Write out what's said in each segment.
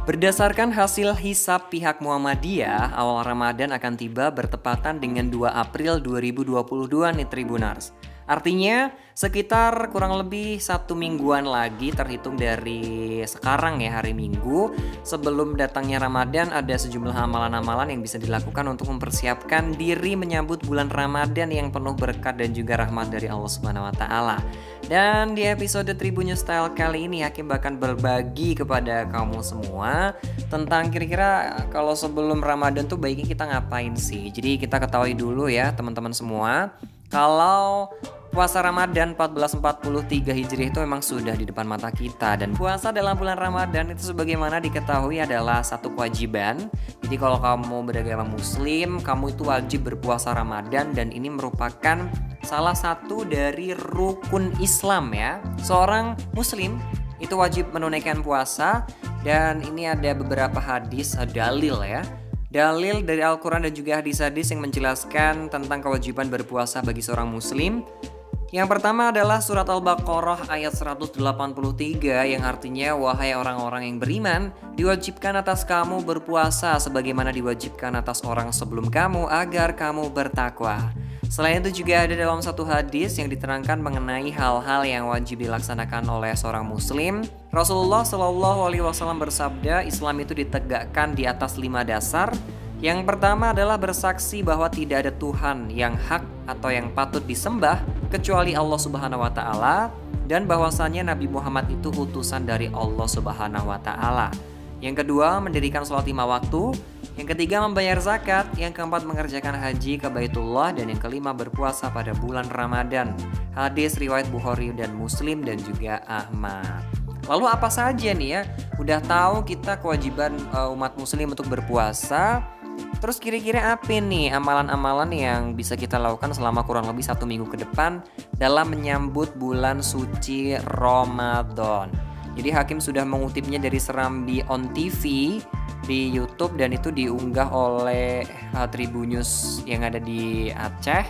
Berdasarkan hasil hisab pihak Muhammadiyah, awal Ramadan akan tiba bertepatan dengan 2 April 2022 nih Tribunars. Artinya sekitar kurang lebih 1 mingguan lagi terhitung dari sekarang ya, hari Minggu. Sebelum datangnya Ramadan ada sejumlah amalan-amalan yang bisa dilakukan untuk mempersiapkan diri menyambut bulan Ramadan yang penuh berkat dan juga rahmat dari Allah Subhanahu wa taala. Dan di episode Tribun News Style kali ini Hakim bahkan berbagi kepada kamu semua tentang kira-kira kalau sebelum Ramadan tuh baiknya kita ngapain sih. Jadi kita ketahui dulu ya teman-teman semua, kalau puasa Ramadan 1443 Hijriah itu memang sudah di depan mata kita. Dan puasa dalam bulan Ramadan itu sebagaimana diketahui adalah satu kewajiban. Jadi kalau kamu beragama Muslim, kamu itu wajib berpuasa Ramadan. Dan ini merupakan salah satu dari rukun Islam ya. Seorang Muslim itu wajib menunaikan puasa. Dan ini ada beberapa hadis, dalil ya. Dalil dari Al-Quran dan juga hadis-hadis yang menjelaskan tentang kewajiban berpuasa bagi seorang Muslim. Yang pertama adalah surat Al-Baqarah ayat 183 yang artinya, wahai orang-orang yang beriman, diwajibkan atas kamu berpuasa sebagaimana diwajibkan atas orang sebelum kamu agar kamu bertakwa. Selain itu juga ada dalam satu hadis yang diterangkan mengenai hal-hal yang wajib dilaksanakan oleh seorang Muslim. Rasulullah Shallallahu Alaihi Wasallam bersabda, Islam itu ditegakkan di atas 5 dasar. Yang pertama adalah bersaksi bahwa tidak ada Tuhan yang hak atau yang patut disembah kecuali Allah Subhanahu wa taala, dan bahwasannya Nabi Muhammad itu utusan dari Allah Subhanahu wa taala. Yang kedua, mendirikan sholat 5 waktu. Yang ketiga, membayar zakat. Yang keempat, mengerjakan haji ke Baitullah. Dan yang kelima, berpuasa pada bulan Ramadan. Hadis riwayat Bukhari dan Muslim dan juga Ahmad. Lalu apa saja nih ya? Udah tahu kita kewajiban umat Muslim untuk berpuasa. Terus kira-kira apa nih amalan-amalan yang bisa kita lakukan selama kurang lebih 1 minggu ke depan dalam menyambut bulan suci Ramadan? Jadi Hakim sudah mengutipnya dari Serambi On TV di YouTube dan itu diunggah oleh Tribun News yang ada di Aceh.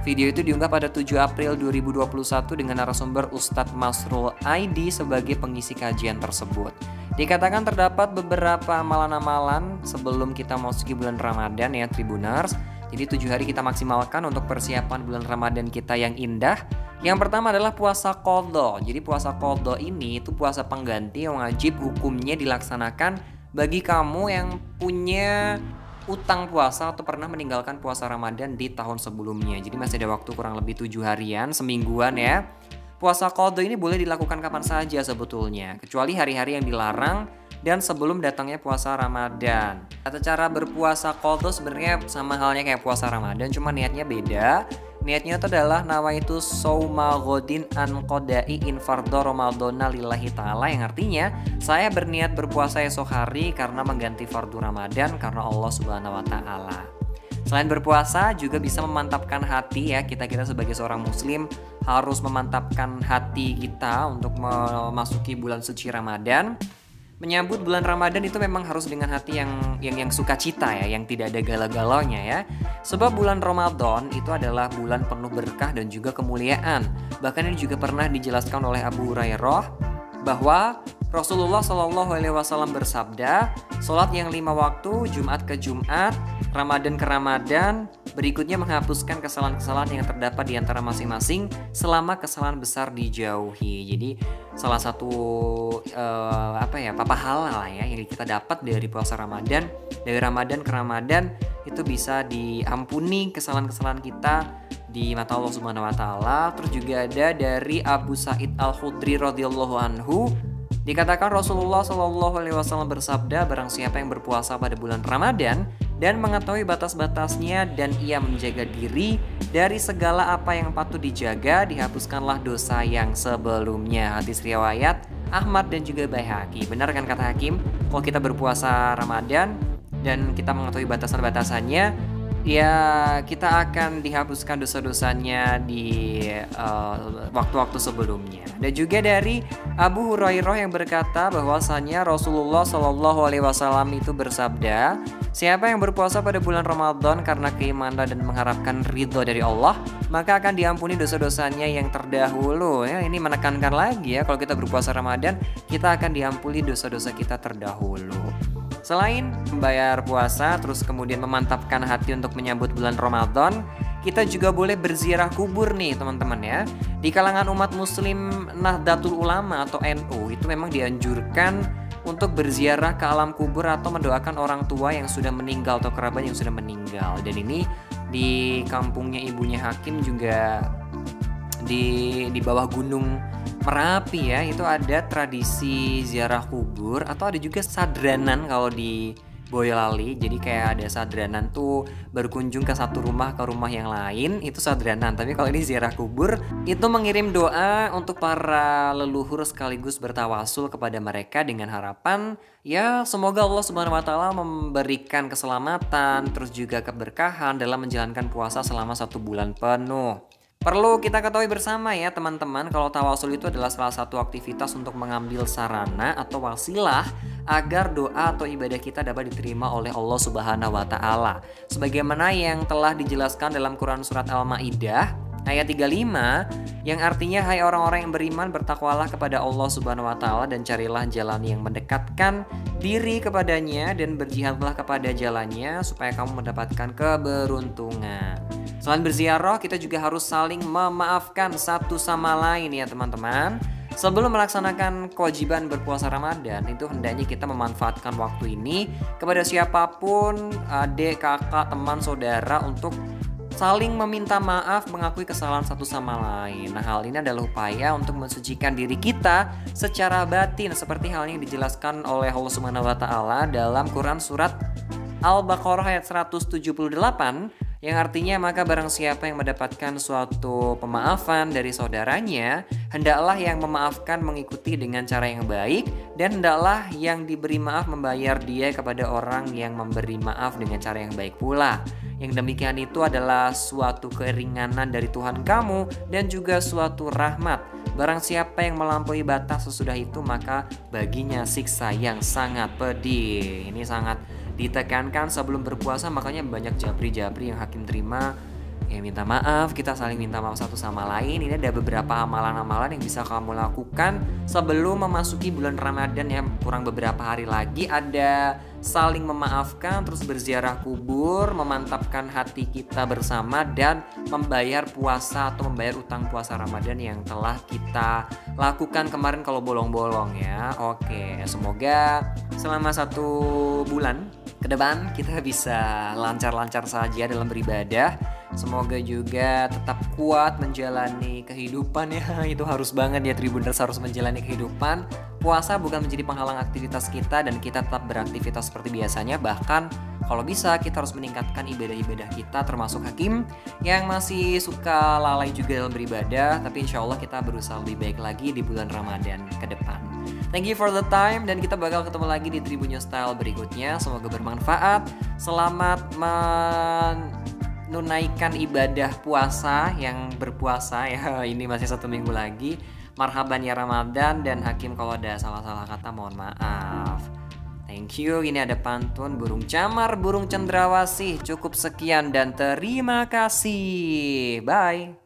Video itu diunggah pada 7 April 2021 dengan narasumber Ustadz Masrul ID sebagai pengisi kajian tersebut. Dikatakan terdapat beberapa amalan-amalan sebelum kita memasuki bulan Ramadan ya Tribunars. Jadi 7 hari kita maksimalkan untuk persiapan bulan Ramadan kita yang indah. Yang pertama adalah puasa qadha. Jadi puasa qadha ini itu puasa pengganti yang wajib hukumnya dilaksanakan bagi kamu yang punya utang puasa atau pernah meninggalkan puasa Ramadan di tahun sebelumnya. Jadi masih ada waktu kurang lebih 7 harian, semingguan ya. Puasa qadha ini boleh dilakukan kapan saja sebetulnya, kecuali hari-hari yang dilarang dan sebelum datangnya puasa Ramadan. Atau cara berpuasa qadha sebenarnya sama halnya kayak puasa Ramadan, cuma niatnya beda. Niatnya itu adalah nawaitu sauma ghodin an qada'i in fardhu ramadhana lillahi ta'ala, yang artinya saya berniat berpuasa esok hari karena mengganti fardu Ramadan karena Allah Subhanahu wa taala. Selain berpuasa juga bisa memantapkan hati ya, kita sebagai seorang Muslim harus memantapkan hati kita untuk memasuki bulan suci Ramadan. Menyambut bulan Ramadan itu memang harus dengan hati yang sukacita ya, yang tidak ada galau-galaunya ya. Sebab bulan Ramadan itu adalah bulan penuh berkah dan juga kemuliaan. Bahkan ini juga pernah dijelaskan oleh Abu Hurairah bahwa Rasulullah Shallallahu Alaihi Wasallam bersabda, sholat yang 5 waktu, Jumat ke Jumat, Ramadan ke Ramadan, berikutnya menghapuskan kesalahan-kesalahan yang terdapat di antara masing-masing selama kesalahan besar dijauhi. Jadi salah satu pahala lah ya yang kita dapat dari puasa Ramadan, dari Ramadan ke Ramadan itu bisa diampuni kesalahan-kesalahan kita di mata Allah Subhanahu wa taala. Terus juga ada dari Abu Sa'id Al-Khudri radhiyallahu anhu, dikatakan Rasulullah Shallallahu Alaihi Wasallam bersabda, barang siapa yang berpuasa pada bulan Ramadan dan mengetahui batas-batasnya dan ia menjaga diri dari segala apa yang patut dijaga, dihapuskanlah dosa yang sebelumnya. Hadis riwayat Ahmad dan juga Baihaqi. Benar kan kata Hakim? Kalau kita berpuasa Ramadan dan kita mengetahui batasan-batasannya, ya kita akan dihapuskan dosa-dosanya di waktu-waktu sebelumnya. Dan juga dari Abu Hurairah yang berkata bahwasanya Rasulullah Shallallahu Alaihi Wasallam itu bersabda, siapa yang berpuasa pada bulan Ramadan karena keimanan dan mengharapkan ridho dari Allah, maka akan diampuni dosa-dosanya yang terdahulu. Ya, ini menekankan lagi ya, kalau kita berpuasa Ramadan, kita akan diampuni dosa-dosa kita terdahulu. Selain membayar puasa, terus kemudian memantapkan hati untuk menyambut bulan Ramadan, kita juga boleh berziarah kubur nih teman-teman ya. Di kalangan umat muslim Nahdlatul Ulama atau NU itu memang dianjurkan untuk berziarah ke alam kubur atau mendoakan orang tua yang sudah meninggal atau kerabat yang sudah meninggal. Dan ini di kampungnya ibunya Hakim juga di bawah gunung Merapi ya, itu ada tradisi ziarah kubur atau ada juga sadranan kalau di Boyolali. Jadi kayak ada sadranan tuh berkunjung ke satu rumah ke rumah yang lain, itu sadranan. Tapi kalau ini ziarah kubur, itu mengirim doa untuk para leluhur sekaligus bertawasul kepada mereka dengan harapan ya semoga Allah Subhanahu wa taala memberikan keselamatan terus juga keberkahan dalam menjalankan puasa selama 1 bulan penuh. Perlu kita ketahui bersama ya teman-teman, kalau tawasul itu adalah salah satu aktivitas untuk mengambil sarana atau wasilah agar doa atau ibadah kita dapat diterima oleh Allah Subhanahu wa taala. Sebagaimana yang telah dijelaskan dalam Quran surat Al-Maidah ayat 35 yang artinya hai orang-orang yang beriman, bertakwalah kepada Allah Subhanahu wa taala dan carilah jalan yang mendekatkan diri kepadanya dan berjihadlah kepada jalannya supaya kamu mendapatkan keberuntungan. Selain berziarah, kita juga harus saling memaafkan satu sama lain ya teman-teman. Sebelum melaksanakan kewajiban berpuasa Ramadan, itu hendaknya kita memanfaatkan waktu ini kepada siapapun, adik, kakak, teman, saudara untuk saling meminta maaf, mengakui kesalahan satu sama lain. Nah, hal ini adalah upaya untuk mensucikan diri kita secara batin seperti halnya yang dijelaskan oleh Allah Subhanahu wa taala dalam Quran surat Al-Baqarah ayat 178 yang artinya maka barang siapa yang mendapatkan suatu pemaafan dari saudaranya, hendaklah yang memaafkan mengikuti dengan cara yang baik dan hendaklah yang diberi maaf membayar dia kepada orang yang memberi maaf dengan cara yang baik pula. Yang demikian itu adalah suatu keringanan dari Tuhan kamu dan juga suatu rahmat. Barang siapa yang melampaui batas sesudah itu maka baginya siksa yang sangat pedih. Ini sangat ditekankan sebelum berpuasa, makanya banyak japri-japri yang Hakim terima ya minta maaf, kita saling minta maaf satu sama lain. Ini ada beberapa amalan-amalan yang bisa kamu lakukan sebelum memasuki bulan Ramadan ya, kurang beberapa hari lagi. Ada saling memaafkan, terus berziarah kubur, memantapkan hati kita bersama, dan membayar puasa atau membayar utang puasa Ramadan yang telah kita lakukan kemarin kalau bolong-bolong ya. Oke, semoga selama 1 bulan ke depan kita bisa lancar-lancar saja dalam beribadah. Semoga juga tetap kuat menjalani kehidupan ya. Itu harus banget ya Tribuners, harus menjalani kehidupan. Puasa bukan menjadi penghalang aktivitas kita dan kita tetap beraktivitas seperti biasanya. Bahkan kalau bisa kita harus meningkatkan ibadah-ibadah kita, termasuk Hakim yang masih suka lalai juga dalam beribadah. Tapi insya Allah kita berusaha lebih baik lagi di bulan Ramadan ke depan. Thank you for the time, dan kita bakal ketemu lagi di Tribun News Style berikutnya. Semoga bermanfaat. Selamat menunaikan ibadah puasa yang berpuasa ya. Ini masih 1 minggu lagi. Marhaban ya Ramadan, dan Hakim kalau ada salah-salah kata mohon maaf. Thank you. Ini ada pantun burung camar, burung cendrawasih. Cukup sekian dan terima kasih. Bye.